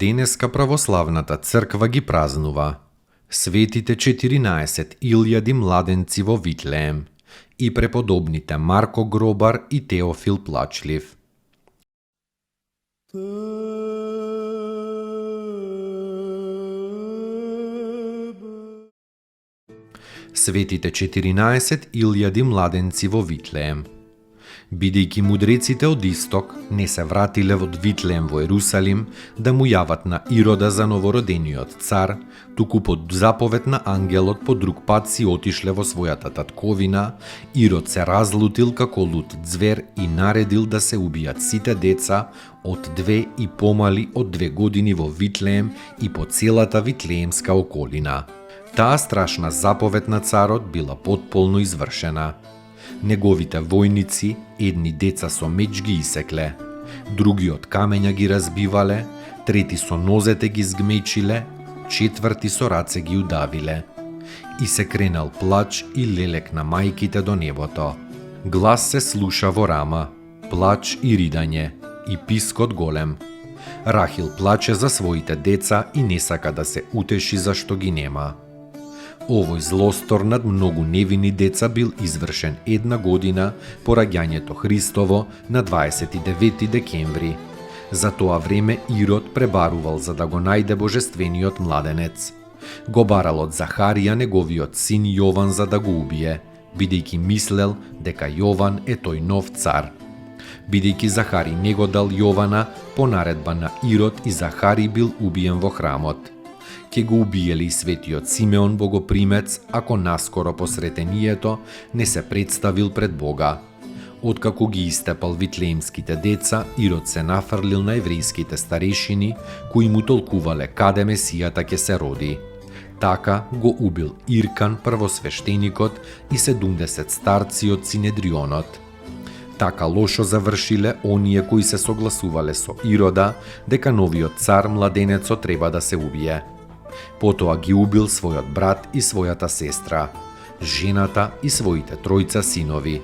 Денеска православната црква ги празнува светите 14 илјади младенци во Витлеем и преподобните Марко Гробар и Теофил Плачлив. Светите 14 илјади младенци во Витлеем. Бидејќи мудреците од Исток не се вратиле од Витлеем во Ерусалим да му јават на Ирода за новородениот цар, туку под заповед на ангелот по друг пат си отишле во својата татковина, Ирод се разлутил како лут ѕвер и наредил да се убијат сите деца од 2 и помали од 2 години во Витлеем и по целата витлеемска околина. Таа страшна заповед на царот била потполно извршена. Неговите војници едни деца со меч ги исекле, други од камења ги разбивале, трети со нозете ги згмечиле, четврти со раце ги удавиле. И се кренал плач и лелек на мајките до небото. Глас се слуша во Рама, плач и ридање, и пискот голем. Рахил плаче за своите деца и не сака да се утеши зашто ги нема. Овој злостор над многу невини деца бил извршен 1 година по раѓањето Христово на 29 декември. За тоа време Ирод пребарувал за да го најде божествениот младенец. Го барал од Захарија неговиот син Јован за да го убие, бидејќи мислел дека Јован е тој нов цар. Бидејќи Захари не го дал Јована, по наредба на Ирод и Захари бил убиен во храмот. Ке го убиели и светиот Симеон Богопримец, ако наскоро по сретението не се представил пред Бога. Откако ги истепал витлеемските деца, Ирод се нафрлил на еврејските старешини, кои му толкувале каде Месијата ќе се роди. Така го убил Иркан, првосвештеникот, и 70 старци од Синедрионот. Така лошо завршиле оние кои се согласувале со Ирода дека новиот цар младенецот треба да се убие. Потоа ги убил својот брат и својата сестра, жената и своите 3 синови.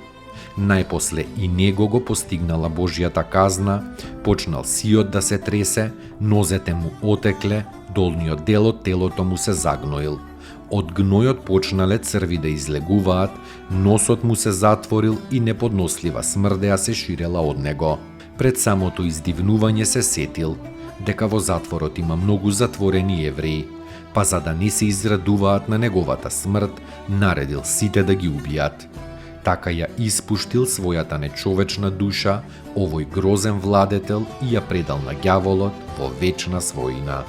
Најпосле и него го постигнала Божјата казна, почнал сиот да се тресе, нозете му отекле, долниот дел од телото му се загноил. Од гнојот почнале црви да излегуваат, носот му се затворил и неподнослива смрдеа се ширела од него. Пред самото издивнување се сетил дека во затворот има многу затворени евреи, па за да не се израдуваат на неговата смрт, наредил сите да ги убијат. Така ја испуштил својата нечовечна душа, овој грозен владетел, и ја предал на ѓаволот во вечна својина.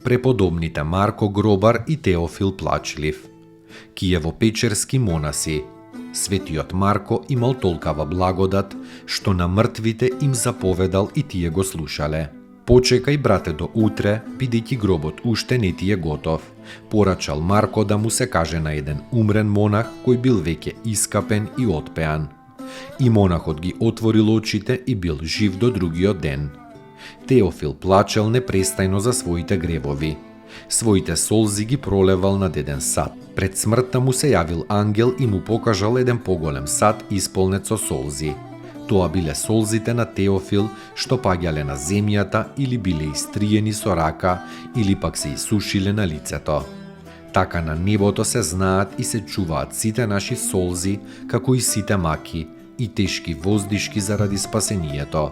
преподобните Марко Гробар и Теофил Плачлив. Киево-печерски монаси. Светиот Марко имал толкава благодат, што на мртвите им заповедал и тие го слушале. Почекај, брате, до утре, бидејќи гробот уште не ти е готов. Порачал Марко да му се каже на еден умрен монах кој бил веќе искапен и отпеан. И монахот ги отворил очите и бил жив до другиот ден. Теофил плачел непрестајно за своите гревови. Своите солзи ги пролевал над еден сад. Пред смртта му се јавил ангел и му покажал еден поголем сад исполнет со солзи. Тоа биле солзите на Теофил што паѓале на земјата или биле истриени со рака или пак се исушиле на лицето. Така на небото се знаат и се чуваат сите наши солзи, како и сите маки и тешки воздишки заради спасението.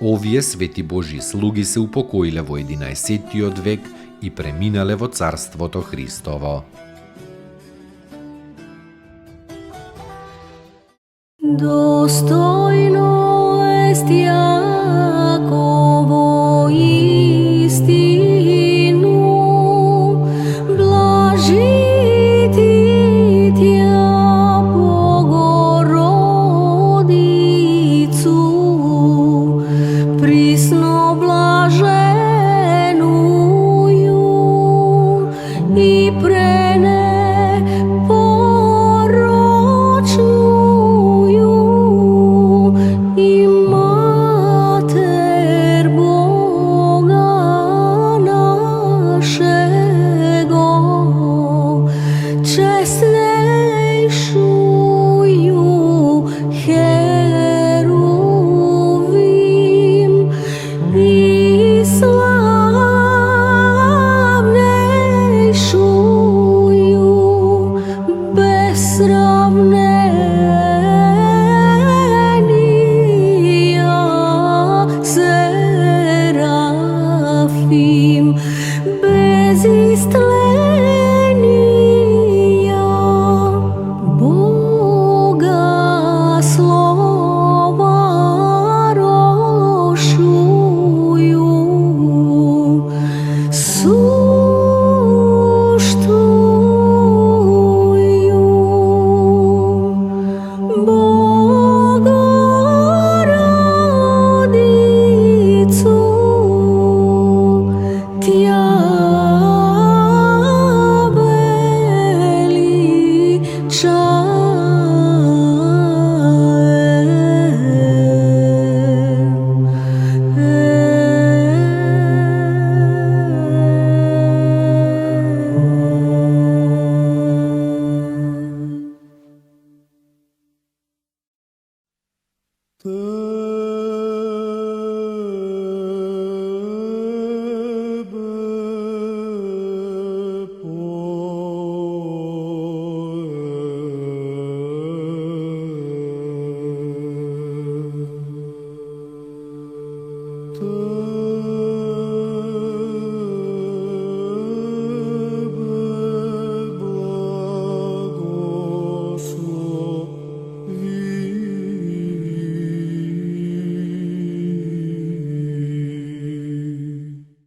Овие свети Божи слуги се упокоиле во 11-тиот век и преминале во Царството Христово. Достойно est Јаково истину, блажити Тја Богородицу, присно блаженују и Богородицу, Тја